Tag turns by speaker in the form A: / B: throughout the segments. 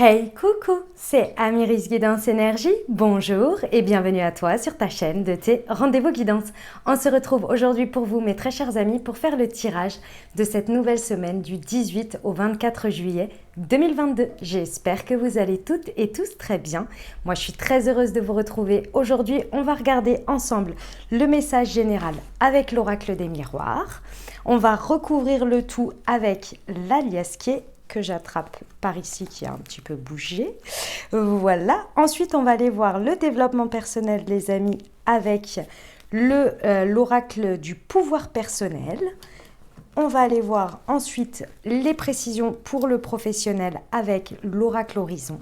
A: Hey, coucou, c'est Amiris Guidance Énergie. Bonjour et bienvenue à toi sur ta chaîne de tes rendez-vous guidance. On se retrouve aujourd'hui pour vous, mes très chers amis, pour faire le tirage de cette nouvelle semaine du 18 au 24 juillet 2022. J'espère que vous allez toutes et tous très bien. Moi, je suis très heureuse de vous retrouver. Aujourd'hui, on va regarder ensemble le message général avec l'oracle des miroirs. On va recouvrir le tout avec l'alias qui est que j'attrape par ici qui a un petit peu bougé. Voilà. Ensuite, on va aller voir le développement personnel, les amis, avec l'oracle du pouvoir personnel. On va aller voir ensuite les précisions pour le professionnel avec l'oracle horizon.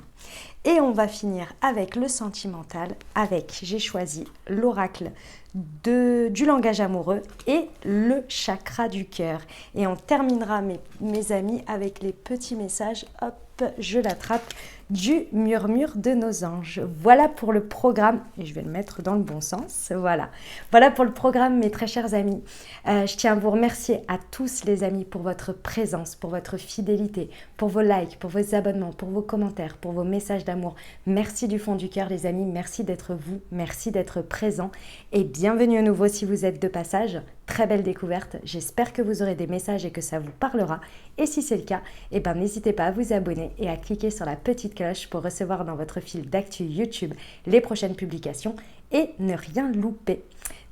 A: Et on va finir avec le sentimental avec, j'ai choisi l'oracle du langage amoureux et le chakra du cœur. Et on terminera, mes amis, avec les petits messages, hop, je l'attrape, du murmure de nos anges. Voilà pour le programme, et je vais le mettre dans le bon sens, voilà. Voilà pour le programme, mes très chers amis. Je tiens à vous remercier à tous les amis pour votre présence, pour votre fidélité, pour vos likes, pour vos abonnements, pour vos commentaires, pour vos messages d'amour. Merci du fond du cœur, les amis. Merci d'être vous, merci d'être présents. Et bienvenue à nouveau si vous êtes de passage. Très belle découverte. J'espère que vous aurez des messages et que ça vous parlera. Et si c'est le cas, eh ben, n'hésitez pas à vous abonner et à cliquer sur la petite cloche pour recevoir dans votre fil d'actu YouTube les prochaines publications et ne rien louper.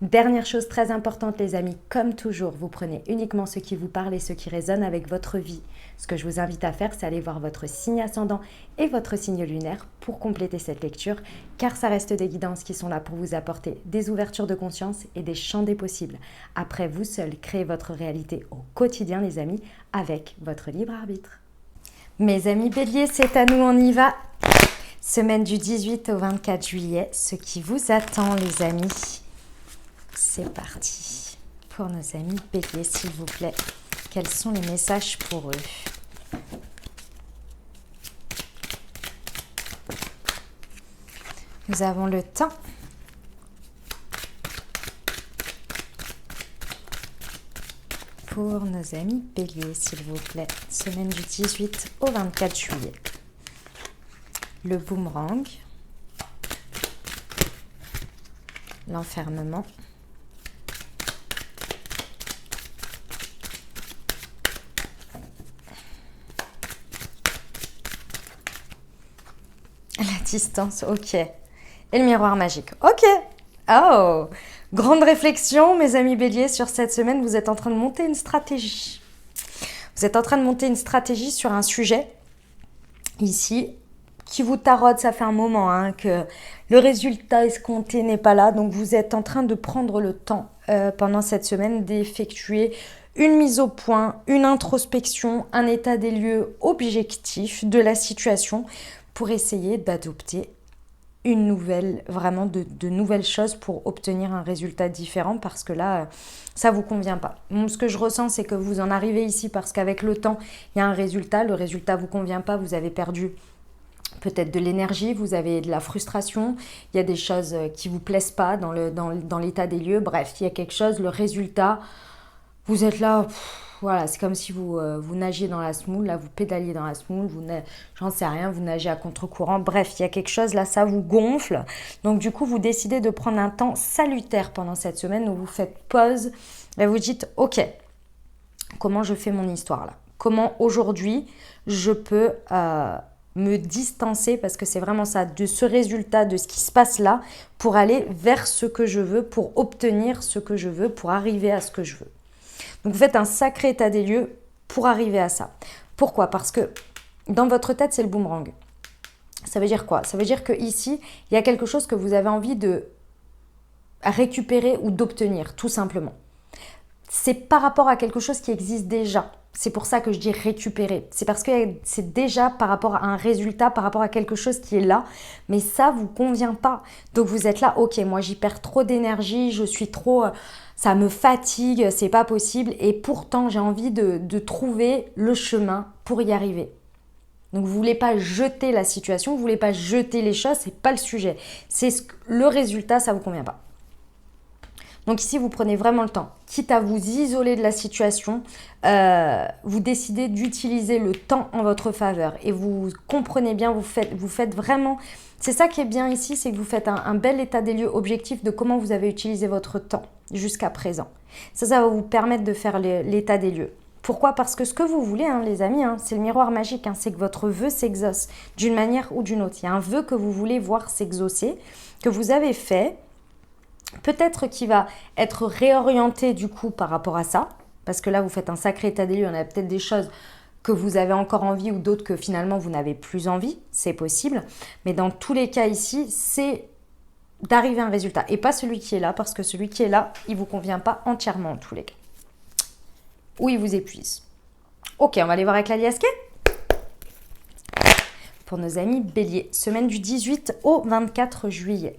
A: Dernière chose très importante, les amis, comme toujours, vous prenez uniquement ce qui vous parle et ce qui résonne avec votre vie. Ce que je vous invite à faire, c'est aller voir votre signe ascendant et votre signe lunaire pour compléter cette lecture, car ça reste des guidances qui sont là pour vous apporter des ouvertures de conscience et des champs des possibles. Après, vous seul créez votre réalité au quotidien, les amis, avec votre libre arbitre. Mes amis béliers, c'est à nous, on y va. Semaine du 18 au 24 juillet, ce qui vous attend, les amis. C'est parti. Pour nos amis béliers, s'il vous plaît, quels sont les messages pour eux? Nous avons le temps. Pour nos amis béliers, s'il vous plaît, semaine du 18 au 24 juillet. Le boomerang, l'enfermement, la distance, ok. Et le miroir magique, ok. Oh, grande réflexion, mes amis béliers, sur cette semaine, vous êtes en train de monter une stratégie. Vous êtes en train de monter une stratégie sur un sujet, ici, qui vous taraude, ça fait un moment que le résultat escompté n'est pas là. Donc, vous êtes en train de prendre le temps pendant cette semaine d'effectuer une mise au point, une introspection, un état des lieux objectif de la situation pour essayer d'adopter une nouvelle, vraiment de nouvelles choses pour obtenir un résultat différent parce que là, ça ne vous convient pas. Donc, ce que je ressens, c'est que vous en arrivez ici parce qu'avec le temps, il y a un résultat. Le résultat ne vous convient pas, vous avez perdu peut-être de l'énergie, vous avez de la frustration, il y a des choses qui ne vous plaisent pas dans l'état des lieux. Bref, il y a quelque chose, le résultat, vous êtes là, voilà, c'est comme si vous nagiez dans la semoule, là vous pédaliez dans la semoule, j'en sais rien, vous nagez à contre-courant. Bref, il y a quelque chose, là ça vous gonfle. Donc du coup, vous décidez de prendre un temps salutaire pendant cette semaine où vous faites pause et vous dites, ok, comment je fais mon histoire là? Comment aujourd'hui je peux me distancer, parce que c'est vraiment ça, de ce résultat, de ce qui se passe là, pour aller vers ce que je veux, pour obtenir ce que je veux, pour arriver à ce que je veux. Donc vous faites un sacré état des lieux pour arriver à ça. Pourquoi? Parce que dans votre tête, c'est le boomerang. Ça veut dire quoi? Ça veut dire qu'ici, il y a quelque chose que vous avez envie de récupérer ou d'obtenir, tout simplement. C'est par rapport à quelque chose qui existe déjà. C'est pour ça que je dis récupérer. C'est parce que c'est déjà par rapport à un résultat, par rapport à quelque chose qui est là. Mais ça ne vous convient pas. Donc vous êtes là, ok, moi j'y perds trop d'énergie, je suis trop... ça me fatigue, c'est pas possible. Et pourtant, j'ai envie de trouver le chemin pour y arriver. Donc vous ne voulez pas jeter la situation, vous ne voulez pas jeter les choses, c'est pas le sujet. Le résultat, ça ne vous convient pas. Donc ici, vous prenez vraiment le temps. Quitte à vous isoler de la situation, vous décidez d'utiliser le temps en votre faveur. Et vous comprenez bien, vous faites vraiment... C'est ça qui est bien ici, c'est que vous faites un bel état des lieux objectif de comment vous avez utilisé votre temps jusqu'à présent. Ça va vous permettre de faire l'état des lieux. Pourquoi? Parce que ce que vous voulez, hein, les amis, hein, c'est le miroir magique, hein, c'est que votre vœu s'exauce d'une manière ou d'une autre. Il y a un vœu que vous voulez voir s'exaucer, que vous avez fait, peut-être qu'il va être réorienté du coup par rapport à ça, parce que là vous faites un sacré état des lieux, on a peut-être des choses que vous avez encore envie ou d'autres que finalement vous n'avez plus envie, c'est possible, mais dans tous les cas ici, c'est d'arriver à un résultat, et pas celui qui est là, parce que celui qui est là, il ne vous convient pas entièrement en tous les cas. Ou il vous épuise. Ok, on va aller voir avec l'Aliasquet. Pour nos amis Bélier, semaine du 18 au 24 juillet.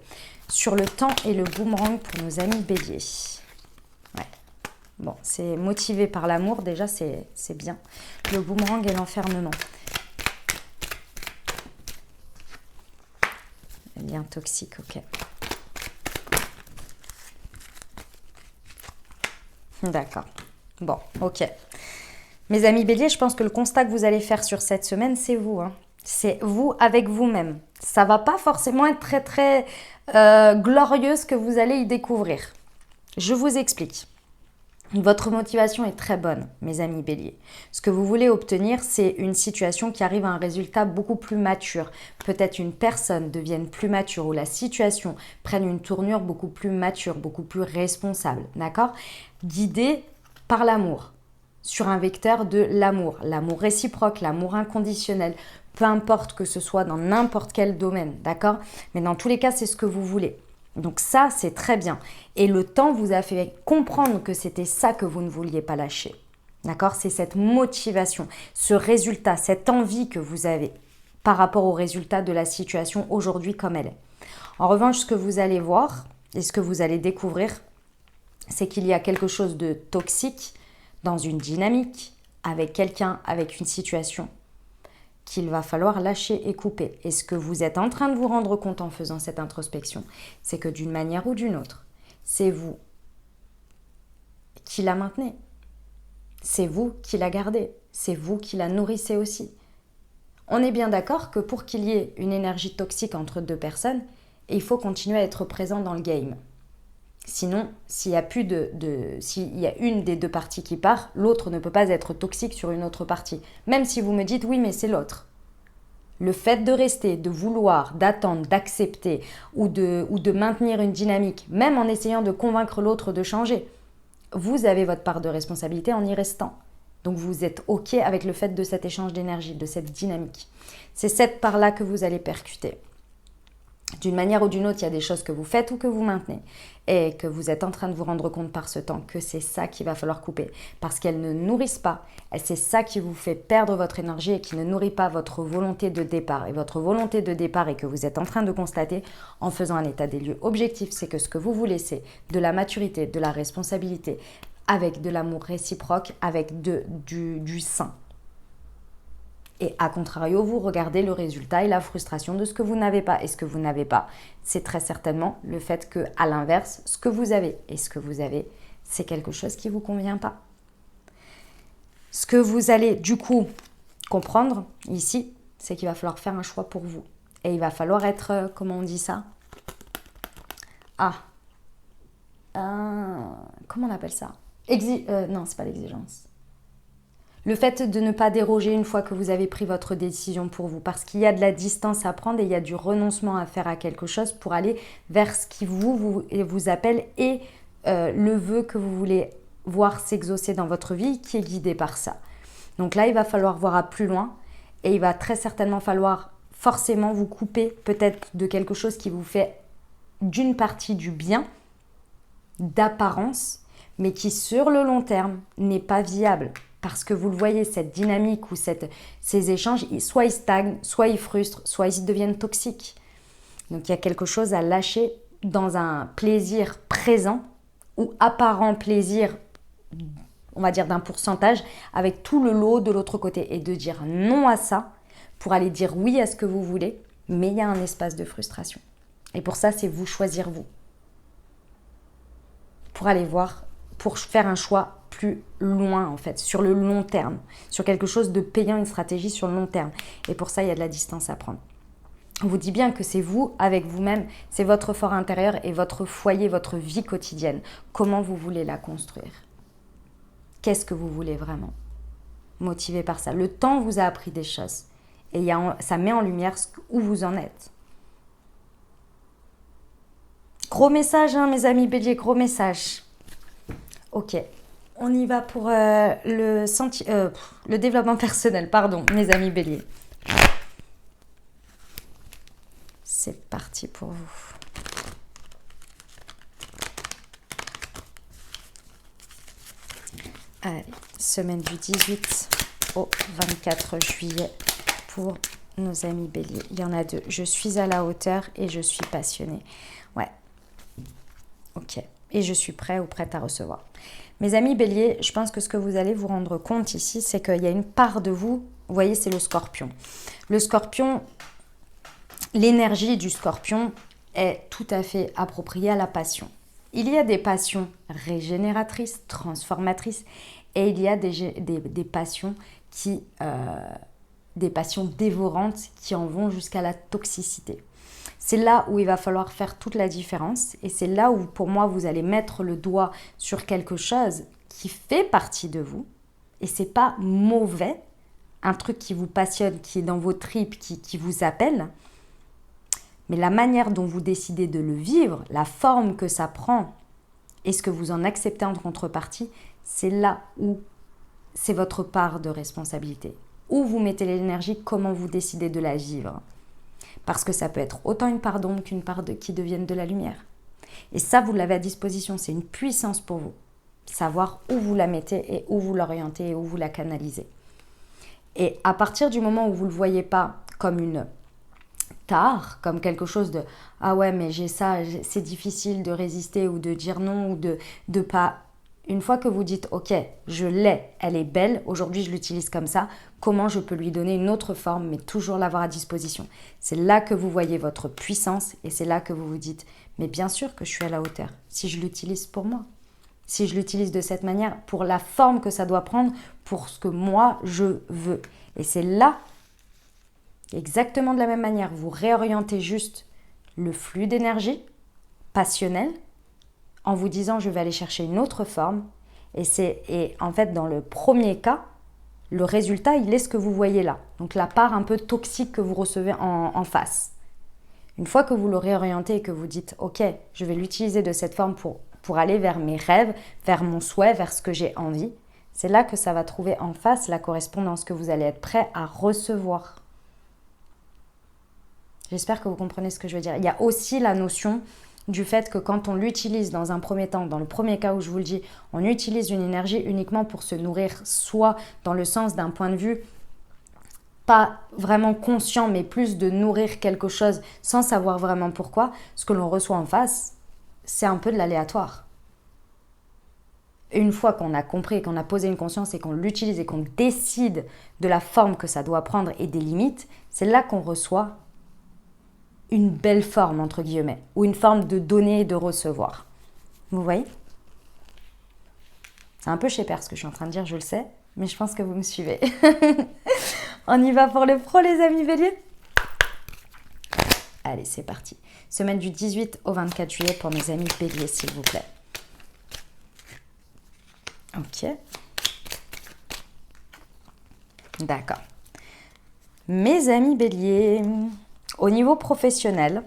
A: Sur le temps et le boomerang pour nos amis Bélier. Ouais. Bon, c'est motivé par l'amour, déjà c'est bien. Le boomerang et l'enfermement. Bien toxique, ok. D'accord. Bon, ok. Mes amis Bélier, je pense que le constat que vous allez faire sur cette semaine, c'est vous. Hein. C'est vous avec vous-même. Ça va pas forcément être très très glorieux ce que vous allez y découvrir. Je vous explique. Votre motivation est très bonne, mes amis Bélier. Ce que vous voulez obtenir, c'est une situation qui arrive à un résultat beaucoup plus mature. Peut-être une personne devienne plus mature ou la situation prenne une tournure beaucoup plus mature, beaucoup plus responsable. D'accord? Guidée par l'amour, sur un vecteur de l'amour réciproque, l'amour inconditionnel, peu importe que ce soit dans n'importe quel domaine, d'accord? Mais dans tous les cas, c'est ce que vous voulez. Donc ça, c'est très bien. Et le temps vous a fait comprendre que c'était ça que vous ne vouliez pas lâcher, d'accord? C'est cette motivation, ce résultat, cette envie que vous avez par rapport au résultat de la situation aujourd'hui comme elle est. En revanche, ce que vous allez voir et ce que vous allez découvrir, c'est qu'il y a quelque chose de toxique dans une dynamique, avec quelqu'un, avec une situation, qu'il va falloir lâcher et couper. Et ce que vous êtes en train de vous rendre compte en faisant cette introspection, c'est que d'une manière ou d'une autre, c'est vous qui la maintenez. C'est vous qui la gardez. C'est vous qui la nourrissez aussi. On est bien d'accord que pour qu'il y ait une énergie toxique entre deux personnes, il faut continuer à être présent dans le game. Sinon, s'il y a une des deux parties qui part, l'autre ne peut pas être toxique sur une autre partie. Même si vous me dites oui, mais c'est l'autre. Le fait de rester, de vouloir, d'attendre, d'accepter ou de maintenir une dynamique, même en essayant de convaincre l'autre de changer, vous avez votre part de responsabilité en y restant. Donc vous êtes OK avec le fait de cet échange d'énergie, de cette dynamique. C'est cette part-là que vous allez percuter. D'une manière ou d'une autre, il y a des choses que vous faites ou que vous maintenez et que vous êtes en train de vous rendre compte par ce temps que c'est ça qu'il va falloir couper parce qu'elles ne nourrissent pas. Et c'est ça qui vous fait perdre votre énergie et qui ne nourrit pas votre volonté de départ. Et votre volonté de départ et que vous êtes en train de constater en faisant un état des lieux objectif, c'est que ce que vous voulez, c'est de la maturité, de la responsabilité, avec de l'amour réciproque, avec du sain. Et à contrario, vous regardez le résultat et la frustration de ce que vous n'avez pas. Et ce que vous n'avez pas, c'est très certainement le fait que, à l'inverse, ce que vous avez et ce que vous avez, c'est quelque chose qui ne vous convient pas. Ce que vous allez du coup comprendre ici, c'est qu'il va falloir faire un choix pour vous. Et il va falloir être, comment on dit ça? Comment on appelle ça? Non, c'est pas l'exigence. Le fait de ne pas déroger une fois que vous avez pris votre décision pour vous, parce qu'il y a de la distance à prendre et il y a du renoncement à faire à quelque chose pour aller vers ce qui vous appelle et le vœu que vous voulez voir s'exaucer dans votre vie qui est guidé par ça. Donc là, il va falloir voir à plus loin et il va très certainement falloir forcément vous couper peut-être de quelque chose qui vous fait d'une partie du bien, d'apparence, mais qui sur le long terme n'est pas viable. Parce que vous le voyez, cette dynamique ou ces échanges, soit ils stagnent, soit ils frustrent, soit ils deviennent toxiques. Donc il y a quelque chose à lâcher dans un plaisir présent ou apparent plaisir, on va dire d'un pourcentage, avec tout le lot de l'autre côté. Et de dire non à ça pour aller dire oui à ce que vous voulez, mais il y a un espace de frustration. Et pour ça, c'est vous choisir vous. pour aller voir, pour faire un choix plus loin en fait, sur le long terme, sur quelque chose de payant, une stratégie sur le long terme. Et pour ça, il y a de la distance à prendre. On vous dit bien que c'est vous, avec vous-même, c'est votre fort intérieur et votre foyer, votre vie quotidienne. Comment vous voulez la construire? Qu'est-ce que vous voulez vraiment? Motivé par ça. Le temps vous a appris des choses. Et ça met en lumière où vous en êtes. Gros message, hein, mes amis béliers, gros message. Ok, on y va pour le développement personnel, pardon, mes amis béliers. C'est parti pour vous. Allez, semaine du 18 au 24 juillet pour nos amis béliers. Il y en a deux. Je suis à la hauteur et je suis passionnée. Ouais. Ok. Et je suis prêt ou prête à recevoir. Mes amis béliers, je pense que ce que vous allez vous rendre compte ici, c'est qu'il y a une part de vous, vous voyez, c'est le scorpion. Le scorpion, l'énergie du scorpion est tout à fait appropriée à la passion. Il y a des passions régénératrices, transformatrices, et il y a des passions des passions dévorantes qui en vont jusqu'à la toxicité. C'est là où il va falloir faire toute la différence, et c'est là où, pour moi, vous allez mettre le doigt sur quelque chose qui fait partie de vous, et c'est pas mauvais, un truc qui vous passionne, qui est dans vos tripes, qui vous appelle. Mais la manière dont vous décidez de le vivre, la forme que ça prend et ce que vous en acceptez en contrepartie, c'est là où c'est votre part de responsabilité. Où vous mettez l'énergie, comment vous décidez de la vivre. Parce que ça peut être autant une part d'ombre qu'une part qui devienne de la lumière. Et ça, vous l'avez à disposition, c'est une puissance pour vous. Savoir où vous la mettez et où vous l'orientez et où vous la canalisez. Et à partir du moment où vous ne le voyez pas comme une tare, comme quelque chose de « ah ouais, mais j'ai ça, c'est difficile de résister » ou de dire non ou de pas... Une fois que vous dites « ok, je l'ai, elle est belle, aujourd'hui je l'utilise comme ça, comment je peux lui donner une autre forme, mais toujours l'avoir à disposition ?» C'est là que vous voyez votre puissance et c'est là que vous vous dites « mais bien sûr que je suis à la hauteur, si je l'utilise pour moi, si je l'utilise de cette manière, pour la forme que ça doit prendre, pour ce que moi je veux. » Et c'est là, exactement de la même manière, vous réorientez juste le flux d'énergie passionnel, en vous disant je vais aller chercher une autre forme et en fait dans le premier cas le résultat il est ce que vous voyez là, donc la part un peu toxique que vous recevez en face. Une fois que vous le réorientez et que vous dites ok, je vais l'utiliser de cette forme pour aller vers mes rêves, vers mon souhait, vers ce que j'ai envie, c'est là que ça va trouver en face la correspondance que vous allez être prêt à recevoir. J'espère que vous comprenez ce que je veux dire. Il y a aussi la notion du fait que quand on l'utilise dans un premier temps, dans le premier cas où je vous le dis, on utilise une énergie uniquement pour se nourrir, soit dans le sens d'un point de vue pas vraiment conscient, mais plus de nourrir quelque chose sans savoir vraiment pourquoi, ce que l'on reçoit en face, c'est un peu de l'aléatoire. Une fois qu'on a compris, qu'on a posé une conscience et qu'on l'utilise et qu'on décide de la forme que ça doit prendre et des limites, c'est là qu'on reçoit une belle forme, entre guillemets, ou une forme de donner et de recevoir. Vous voyez? C'est un peu chez Père ce que je suis en train de dire, je le sais, mais je pense que vous me suivez. On y va pour le pro, les amis béliers? Allez, c'est parti. Semaine du 18 au 24 juillet pour mes amis béliers, s'il vous plaît. Ok. D'accord. Mes amis béliers... Au niveau professionnel,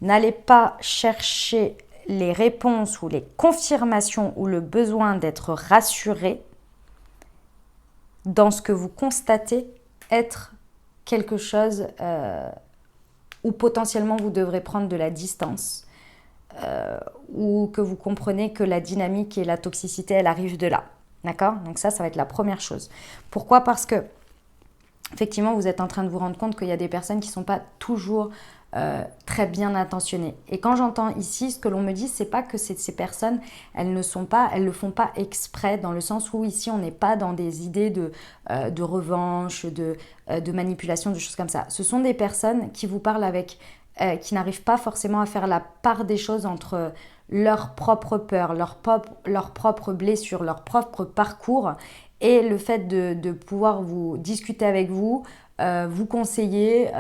A: n'allez pas chercher les réponses ou les confirmations ou le besoin d'être rassuré dans ce que vous constatez être quelque chose où potentiellement vous devrez prendre de la distance ou que vous comprenez que la dynamique et la toxicité, elle arrive de là. D'accord? Donc ça va être la première chose. Pourquoi? Parce que effectivement, vous êtes en train de vous rendre compte qu'il y a des personnes qui ne sont pas toujours très bien intentionnées. Et quand j'entends ici, ce que l'on me dit, c'est pas que ces personnes, elles le font pas exprès, dans le sens où ici, on n'est pas dans des idées de revanche, de manipulation, de choses comme ça. Ce sont des personnes qui vous parlent qui n'arrivent pas forcément à faire la part des choses entre leurs propres peurs, leurs propres blessures, leur propre parcours, et le fait de pouvoir vous discuter avec vous, vous conseiller,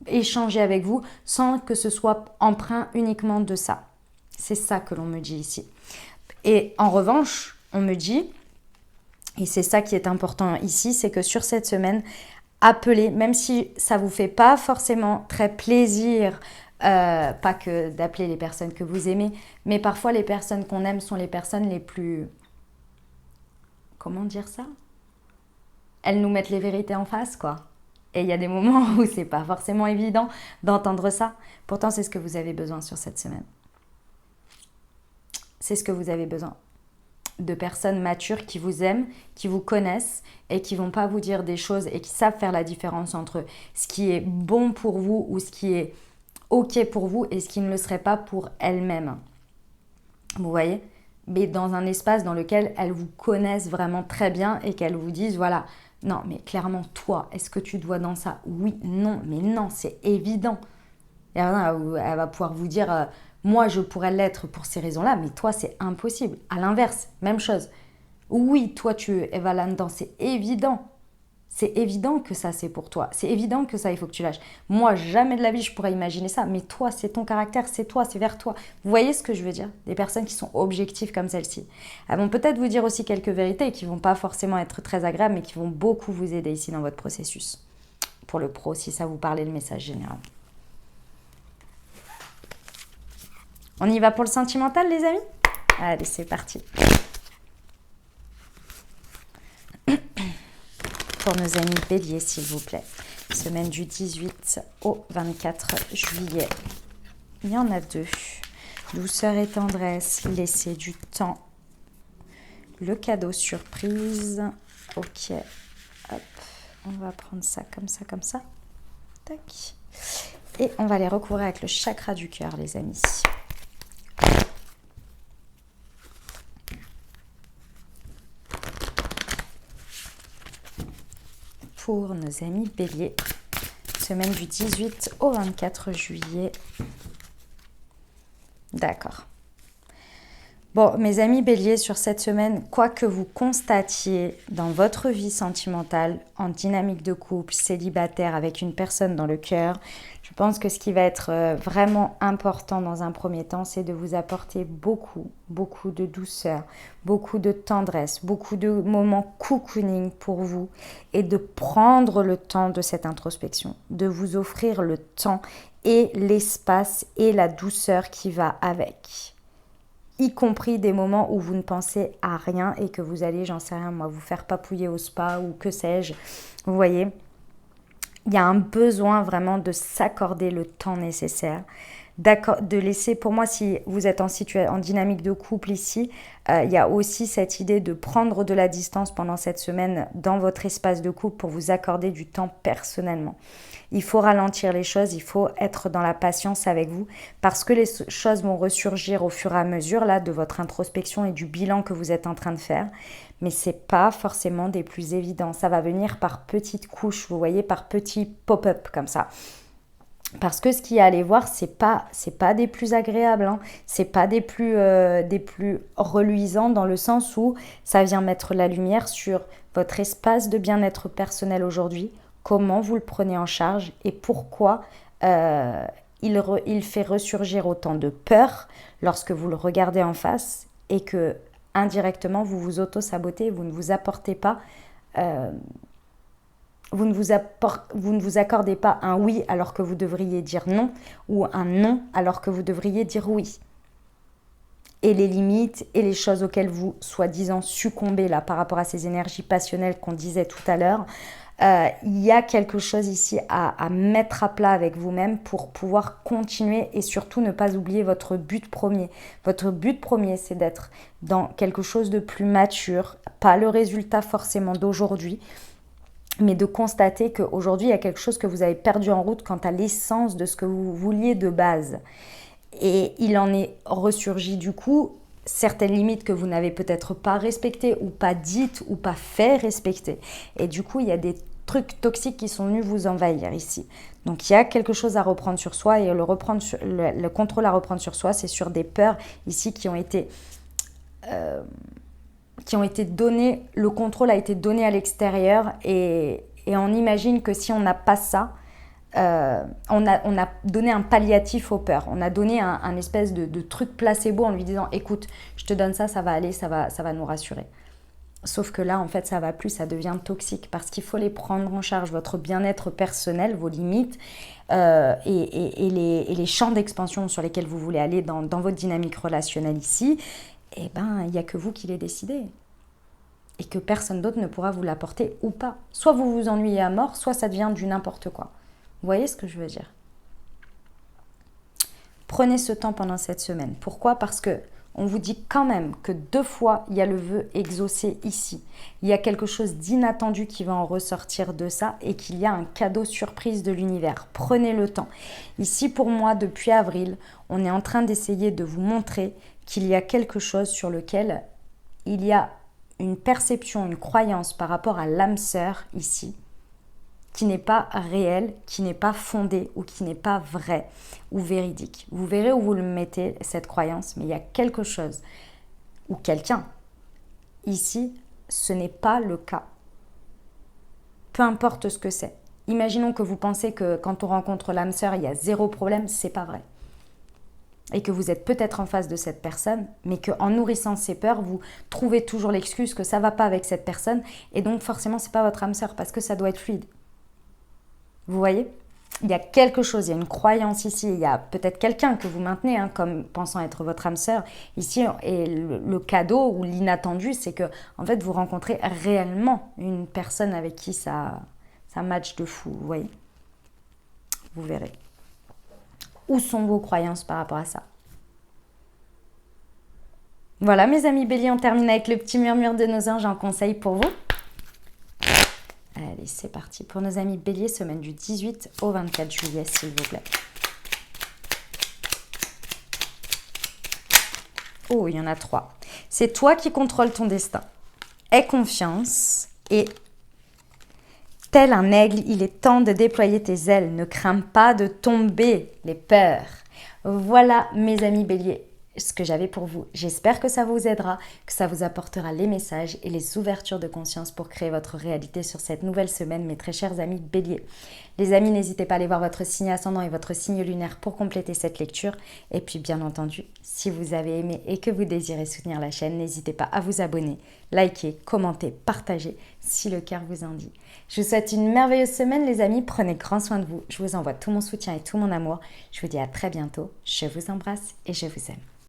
A: échanger avec vous, sans que ce soit empreint uniquement de ça. C'est ça que l'on me dit ici. Et en revanche, on me dit, et c'est ça qui est important ici, c'est que sur cette semaine, appelez, même si ça ne vous fait pas forcément très plaisir, pas que d'appeler les personnes que vous aimez, mais parfois les personnes qu'on aime sont les personnes les plus... Comment dire ça? Elles nous mettent les vérités en face, quoi. Et il y a des moments où c'est pas forcément évident d'entendre ça. Pourtant, c'est ce que vous avez besoin sur cette semaine. C'est ce que vous avez besoin. De personnes matures qui vous aiment, qui vous connaissent et qui vont pas vous dire des choses et qui savent faire la différence entre ce qui est bon pour vous ou ce qui est ok pour vous et ce qui ne le serait pas pour elles-mêmes. Vous voyez? Mais dans un espace dans lequel elles vous connaissent vraiment très bien et qu'elles vous disent, voilà, non, mais clairement, toi, est-ce que tu dois dans ça? Oui, non, mais non, c'est évident. Et alors, elle va pouvoir vous dire, moi, je pourrais l'être pour ces raisons-là, mais toi, c'est impossible. À l'inverse, même chose. Oui, toi, tu vas là-dedans, c'est évident. C'est évident que ça, c'est pour toi. C'est évident que ça, il faut que tu lâches. Moi, jamais de la vie, je pourrais imaginer ça. Mais toi, c'est ton caractère, c'est toi, c'est vers toi. Vous voyez ce que je veux dire? Des personnes qui sont objectives comme celle-ci. Elles vont peut-être vous dire aussi quelques vérités qui ne vont pas forcément être très agréables, mais qui vont beaucoup vous aider ici dans votre processus. Pour le pro, si ça vous parlait, le message général. On y va pour le sentimental, les amis? Allez, c'est parti. Pour nos amis béliers, s'il vous plaît. Semaine du 18 au 24 juillet. Il y en a deux. Douceur et tendresse, laisser du temps. Le cadeau surprise. Ok. Hop. On va prendre ça comme ça, comme ça. Tac. Et on va les recouvrir avec le chakra du cœur, les amis. Pour nos amis béliers, semaine du 18 au 24 juillet. D'accord. Bon, mes amis béliers, sur cette semaine, quoi que vous constatiez dans votre vie sentimentale, en dynamique de couple, célibataire, avec une personne dans le cœur, je pense que ce qui va être vraiment important dans un premier temps, c'est de vous apporter beaucoup de douceur, beaucoup de tendresse, beaucoup de moments cocooning pour vous et de prendre le temps de cette introspection, de vous offrir le temps et l'espace et la douceur qui va avec. Y compris des moments où vous ne pensez à rien et que vous allez, j'en sais rien moi, vous faire papouiller au spa ou que sais-je. Vous voyez, il y a un besoin vraiment de s'accorder le temps nécessaire, de laisser, pour moi, si vous êtes en dynamique de couple ici, il y a aussi cette idée de prendre de la distance pendant cette semaine dans votre espace de couple pour vous accorder du temps personnellement. Il faut ralentir les choses, il faut être dans la patience avec vous parce que les choses vont ressurgir au fur et à mesure là, de votre introspection et du bilan que vous êtes en train de faire. Mais ce n'est pas forcément des plus évidents. Ça va venir par petites couches, vous voyez, par petits pop-up comme ça. Parce que ce qu'il y a à aller voir, c'est pas des plus agréables, hein. C'est pas des plus reluisants dans le sens où ça vient mettre la lumière sur votre espace de bien-être personnel aujourd'hui, comment vous le prenez en charge et pourquoi il fait ressurgir autant de peur lorsque vous le regardez en face et que indirectement vous vous auto-sabotez, vous ne vous apportez pas... Vous ne vous accordez pas un oui alors que vous devriez dire non ou un non alors que vous devriez dire oui. Et les limites et les choses auxquelles vous, soi-disant, succombez là par rapport à ces énergies passionnelles qu'on disait tout à l'heure, il y a quelque chose ici à mettre à plat avec vous-même pour pouvoir continuer et surtout ne pas oublier votre but premier. Votre but premier, c'est d'être dans quelque chose de plus mature, pas le résultat forcément d'aujourd'hui, mais de constater qu'aujourd'hui, il y a quelque chose que vous avez perdu en route quant à l'essence de ce que vous vouliez de base. Et il en est ressurgi du coup certaines limites que vous n'avez peut-être pas respectées ou pas dites ou pas fait respecter. Et du coup, il y a des trucs toxiques qui sont venus vous envahir ici. Donc il y a quelque chose à reprendre sur soi et le contrôle à reprendre sur soi, c'est sur des peurs ici qui ont été données, le contrôle a été donné à l'extérieur et on imagine que si on n'a pas ça, on a donné un palliatif aux peurs, on a donné un espèce de truc placebo en lui disant écoute, je te donne ça, ça va aller, ça va nous rassurer. Sauf que là, en fait, ça va plus, ça devient toxique parce qu'il faut les prendre en charge, votre bien-être personnel, vos limites et les champs d'expansion sur lesquels vous voulez aller dans votre dynamique relationnelle ici. Eh ben, il n'y a que vous qui les décidez. Et que personne d'autre ne pourra vous l'apporter ou pas. Soit vous vous ennuyez à mort, soit ça devient du n'importe quoi. Vous voyez ce que je veux dire? Prenez ce temps pendant cette semaine. Pourquoi? Parce que on vous dit quand même que 2 fois, il y a le vœu exaucé ici. Il y a quelque chose d'inattendu qui va en ressortir de ça et qu'il y a un cadeau surprise de l'univers. Prenez le temps. Ici, pour moi, depuis avril, on est en train d'essayer de vous montrer qu'il y a quelque chose sur lequel il y a une perception, une croyance par rapport à l'âme sœur ici, qui n'est pas réel, qui n'est pas fondé ou qui n'est pas vrai ou véridique. Vous verrez où vous le mettez, cette croyance, mais il y a quelque chose ou quelqu'un. Ici, ce n'est pas le cas. Peu importe ce que c'est. Imaginons que vous pensez que quand on rencontre l'âme sœur, il y a 0 problème, c'est pas vrai. Et que vous êtes peut-être en face de cette personne, mais qu'en nourrissant ces peurs, vous trouvez toujours l'excuse que ça ne va pas avec cette personne, et donc forcément, ce n'est pas votre âme sœur, parce que ça doit être fluide. Vous voyez? Il y a quelque chose, il y a une croyance ici, il y a peut-être quelqu'un que vous maintenez comme pensant être votre âme sœur ici, et le cadeau ou l'inattendu, c'est que en fait vous rencontrez réellement une personne avec qui ça match de fou, vous voyez? Vous verrez. Où sont vos croyances par rapport à ça? Voilà mes amis Bélier, on termine avec le petit murmure de nos anges en conseil pour vous. Allez, c'est parti. Pour nos amis Bélier, semaine du 18 au 24 juillet, s'il vous plaît. Oh, il y en a 3. C'est toi qui contrôles ton destin. Aie confiance et tel un aigle, il est temps de déployer tes ailes. Ne crains pas de tomber les peurs. Voilà mes amis Bélier, ce que j'avais pour vous. J'espère que ça vous aidera, que ça vous apportera les messages et les ouvertures de conscience pour créer votre réalité sur cette nouvelle semaine, mes très chers amis Bélier. Les amis, n'hésitez pas à aller voir votre signe ascendant et votre signe lunaire pour compléter cette lecture. Et puis bien entendu, si vous avez aimé et que vous désirez soutenir la chaîne, n'hésitez pas à vous abonner, liker, commenter, partager si le cœur vous en dit. Je vous souhaite une merveilleuse semaine les amis, prenez grand soin de vous. Je vous envoie tout mon soutien et tout mon amour. Je vous dis à très bientôt. Je vous embrasse et je vous aime.